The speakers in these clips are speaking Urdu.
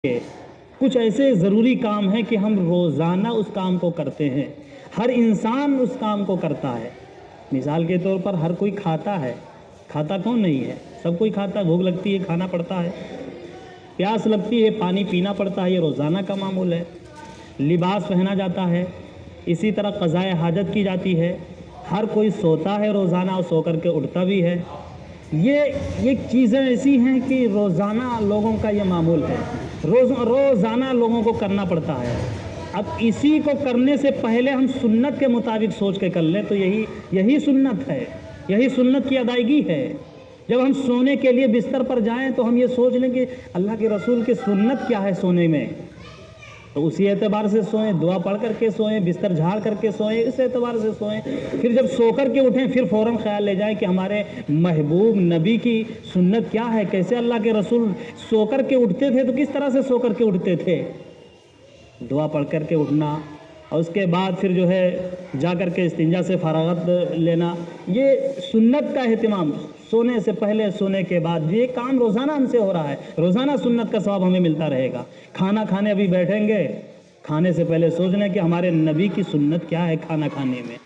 کچھ ایسے ضروری کام ہیں کہ ہم روزانہ اس کام کو کرتے ہیں، ہر انسان اس کام کو کرتا ہے۔ مثال کے طور پر ہر کوئی کھاتا ہے، کھاتا کون نہیں ہے؟ سب کوئی کھاتا ہے، بھوک لگتی ہے کھانا پڑتا ہے، پیاس لگتی ہے پانی پینا پڑتا ہے، یہ روزانہ کا معمول ہے۔ لباس پہنا جاتا ہے، اسی طرح قضائے حاجت کی جاتی ہے، ہر کوئی سوتا ہے روزانہ اور سو کر کے اٹھتا بھی ہے۔ یہ چیزیں ایسی ہیں کہ روزانہ لوگوں کا یہ معمول ہے، روزانہ لوگوں کو کرنا پڑتا ہے۔ اب اسی کو کرنے سے پہلے ہم سنت کے مطابق سوچ کے کر لیں تو یہی سنت ہے، یہی سنت کی ادائیگی ہے۔ جب ہم سونے کے لیے بستر پر جائیں تو ہم یہ سوچ لیں کہ اللہ کے رسول کی سنت کیا ہے سونے میں، تو اسی اعتبار سے سوئیں، دعا پڑھ کر کے سوئیں، بستر جھاڑ کر کے سوئیں، اس اعتبار سے سوئیں۔ پھر جب سو کر کے اٹھیں پھر فوراً خیال لے جائیں کہ ہمارے محبوب نبی کی سنت کیا ہے، کیسے اللہ کے رسول سو کر کے اٹھتے تھے، تو کس طرح سے سو کر کے اٹھتے تھے۔ دعا پڑھ کر کے اٹھنا اور اس کے بعد پھر جو ہے جا کر کے استنجا سے فراغت لینا، یہ سنت کا اہتمام، سونے سے پہلے سونے کے بعد، یہ کام روزانہ ہم سے ہو رہا ہے، روزانہ سنت کا ثواب ہمیں ملتا رہے گا۔ کھانا کھانے ابھی بیٹھیں گے، کھانے سے پہلے سوچنا کہ ہمارے نبی کی سنت کیا ہے کھانا کھانے میں،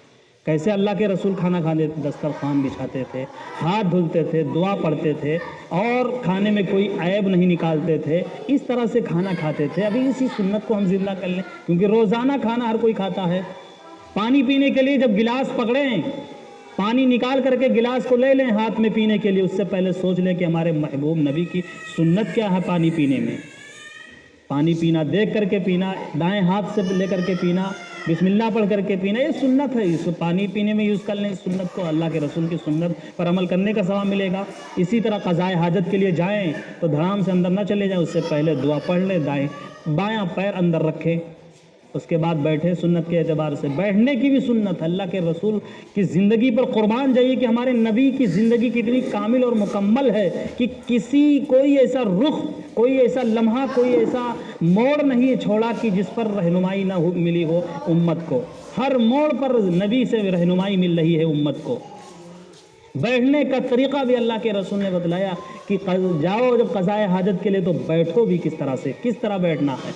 کیسے اللہ کے رسول کھانا کھانے دسترخوان بچھاتے تھے، ہاتھ دھلتے تھے، دعا پڑھتے تھے اور کھانے میں کوئی عیب نہیں نکالتے تھے، اس طرح سے کھانا کھاتے تھے۔ ابھی اسی سنت کو ہم زندہ کر لیں، کیونکہ روزانہ کھانا ہر کوئی کھاتا ہے۔ پانی پینے کے لیے جب گلاس پکڑیں، پانی نکال کر کے گلاس کو لے لیں ہاتھ میں پینے کے لیے، اس سے پہلے سوچ لیں کہ ہمارے محبوب نبی کی سنت کیا ہے پانی پینے میں۔ پانی پینا دیکھ کر کے پینا، دائیں ہاتھ سے لے کر کے پینا، بسم اللہ پڑھ کر کے پینا، یہ سنت ہے، اس کو پانی پینے میں یوز کر لیں، اس سنت کو، اللہ کے رسول کی سنت پر عمل کرنے کا ثواب ملے گا۔ اسی طرح قضائے حاجت کے لیے جائیں تو دھڑام سے اندر نہ چلے جائیں، اس سے پہلے دعا پڑھ لیں، بایاں پیر اندر رکھیں، اس کے بعد بیٹھے۔ سنت کے اعتبار سے بیٹھنے کی بھی سنت ہے، اللہ کے رسول کی زندگی پر قربان جائیے کہ ہمارے نبی کی زندگی کتنی کامل اور مکمل ہے کہ کوئی ایسا رخ، کوئی ایسا لمحہ، کوئی ایسا موڑ نہیں چھوڑا کہ جس پر رہنمائی نہ ملی ہو امت کو۔ ہر موڑ پر نبی سے رہنمائی مل رہی ہے امت کو۔ بیٹھنے کا طریقہ بھی اللہ کے رسول نے بتلایا کہ جاؤ جب قضائے حاجت کے لیے تو بیٹھو بھی کس طرح سے، کس طرح بیٹھنا ہے،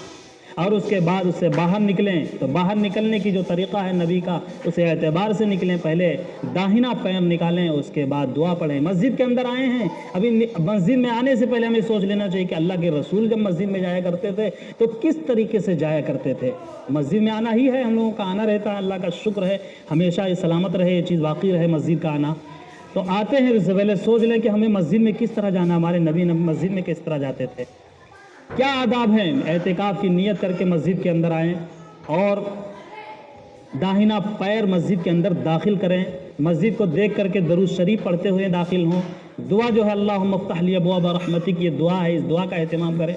اور اس کے بعد اس سے باہر نکلیں تو باہر نکلنے کی جو طریقہ ہے نبی کا، اسے اعتبار سے نکلیں، پہلے داہنا پیر نکالیں، اس کے بعد دعا پڑھیں۔ مسجد کے اندر آئے ہیں، ابھی مسجد میں آنے سے پہلے ہمیں سوچ لینا چاہیے کہ اللہ کے رسول جب مسجد میں جایا کرتے تھے تو کس طریقے سے جایا کرتے تھے۔ مسجد میں آنا ہی ہے، ہم لوگوں کا آنا رہتا ہے، اللہ کا شکر ہے، ہمیشہ یہ سلامت رہے، یہ چیز باقی رہے مسجد کا آنا۔ تو آتے ہیں اس سے پہلے سوچ لیں کہ ہمیں مسجد میں کس طرح جانا، ہمارے نبی مسجد میں کس طرح جاتے تھے، کیا آداب ہیں۔ اعتکاف کی نیت کر کے مسجد کے اندر آئیں اور داہنا پیر مسجد کے اندر داخل کریں، مسجد کو دیکھ کر کے درود شریف پڑھتے ہوئے داخل ہوں۔ دعا جو ہے اللہم افتح لی ابواب رحمتک، یہ دعا ہے، اس دعا کا اہتمام کریں۔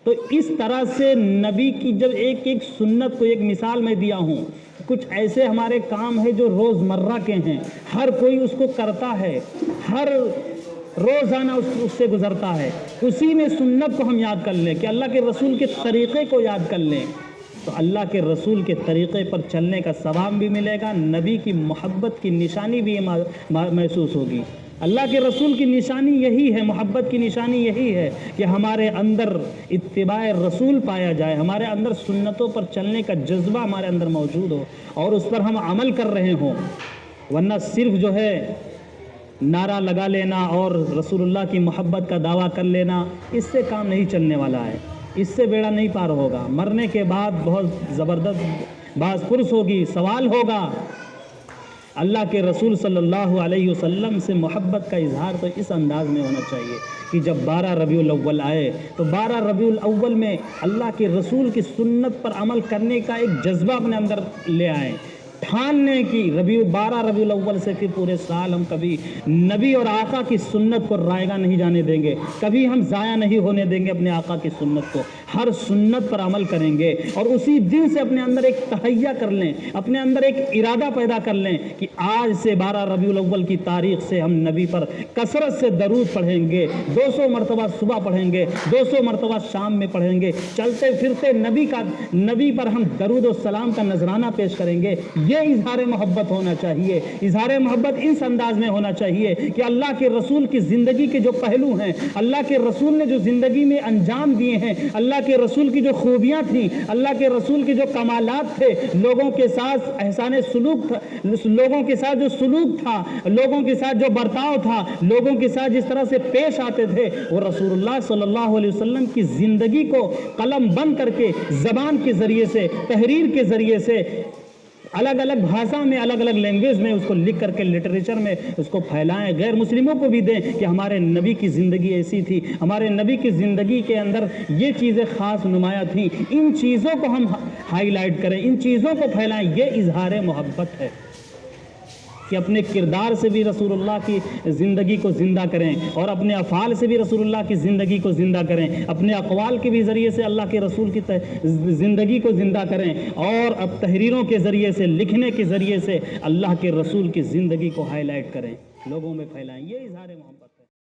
تو اس طرح سے نبی کی جب ایک ایک سنت کو ایک مثال میں دیا ہوں، کچھ ایسے ہمارے کام ہیں جو روزمرہ کے ہیں، ہر کوئی اس کو کرتا ہے، ہر روزانہ اس سے گزرتا ہے، اسی میں سنت کو ہم یاد کر لیں کہ اللہ کے رسول کے طریقے کو یاد کر لیں، تو اللہ کے رسول کے طریقے پر چلنے کا ثواب بھی ملے گا، نبی کی محبت کی نشانی بھی محسوس ہوگی۔ اللہ کے رسول کی نشانی یہی ہے، محبت کی نشانی یہی ہے کہ ہمارے اندر اتباع رسول پایا جائے، ہمارے اندر سنتوں پر چلنے کا جذبہ ہمارے اندر موجود ہو اور اس پر ہم عمل کر رہے ہوں، ورنہ صرف جو ہے نعرہ لگا لینا اور رسول اللہ کی محبت کا دعویٰ کر لینا، اس سے کام نہیں چلنے والا ہے، اس سے بیڑا نہیں پار ہوگا۔ مرنے کے بعد بہت زبردست باز پرس ہوگی، سوال ہوگا۔ اللہ کے رسول صلی اللہ علیہ وسلم سے محبت کا اظہار تو اس انداز میں ہونا چاہیے کہ جب 12 ربیع الاول آئے تو 12 ربیع الاول میں اللہ کے رسول کی سنت پر عمل کرنے کا ایک جذبہ اپنے اندر لے آئیں، ٹھاننے کی 12 ربیع الاول سے پھر پورے سال ہم کبھی نبی اور آقا کی سنت کو رائگاں نہیں جانے دیں گے، کبھی ہم ضائع نہیں ہونے دیں گے اپنے آقا کی سنت کو، ہر سنت پر عمل کریں گے اور اسی دن سے اپنے اندر ایک تہیہ کر لیں، اپنے اندر ایک ارادہ پیدا کر لیں کہ آج سے 12 ربیع الاول کی تاریخ سے ہم نبی پر کثرت سے درود پڑھیں گے، 200 مرتبہ صبح پڑھیں گے، 200 مرتبہ شام میں پڑھیں گے، چلتے پھرتے نبی پر ہم درود و سلام کا نذرانہ پیش کریں گے۔ یہ اظہار محبت ہونا چاہیے۔ اظہار محبت اس انداز میں ہونا چاہیے کہ اللہ کے رسول کی زندگی کے جو پہلو ہیں، اللہ کے رسول نے جو زندگی میں انجام دیے ہیں، اللہ کے رسول کی جو خوبیاں تھیں، اللہ کے رسول کے جو کمالات تھے، لوگوں کے ساتھ احسان سلوک تھا، لوگوں کے ساتھ جو سلوک تھا، لوگوں کے ساتھ جو برتاؤ تھا، لوگوں کے ساتھ جس طرح سے پیش آتے تھے، وہ رسول اللہ صلی اللہ علیہ وسلم کی زندگی کو قلم بند کر کے زبان کے ذریعے سے، تحریر کے ذریعے سے، الگ الگ بھاشا میں، الگ الگ لینگویج میں اس کو لکھ کر کے لٹریچر میں اس کو پھیلائیں، غیر مسلموں کو بھی دیں کہ ہمارے نبی کی زندگی ایسی تھی، ہمارے نبی کی زندگی کے اندر یہ چیزیں خاص نمایاں تھیں، ان چیزوں کو ہم ہائی لائٹ کریں، ان چیزوں کو پھیلائیں۔ یہ اظہار محبت ہے کہ اپنے کردار سے بھی رسول اللہ کی زندگی کو زندہ کریں اور اپنے افعال سے بھی رسول اللہ کی زندگی کو زندہ کریں، اپنے اقوال کے بھی ذریعے سے اللہ کے رسول کی زندگی کو زندہ کریں، اور اب تحریروں کے ذریعے سے، لکھنے کے ذریعے سے اللہ کے رسول کی زندگی کو ہائی لائٹ کریں، لوگوں میں پھیلائیں۔ یہ اظہار محبت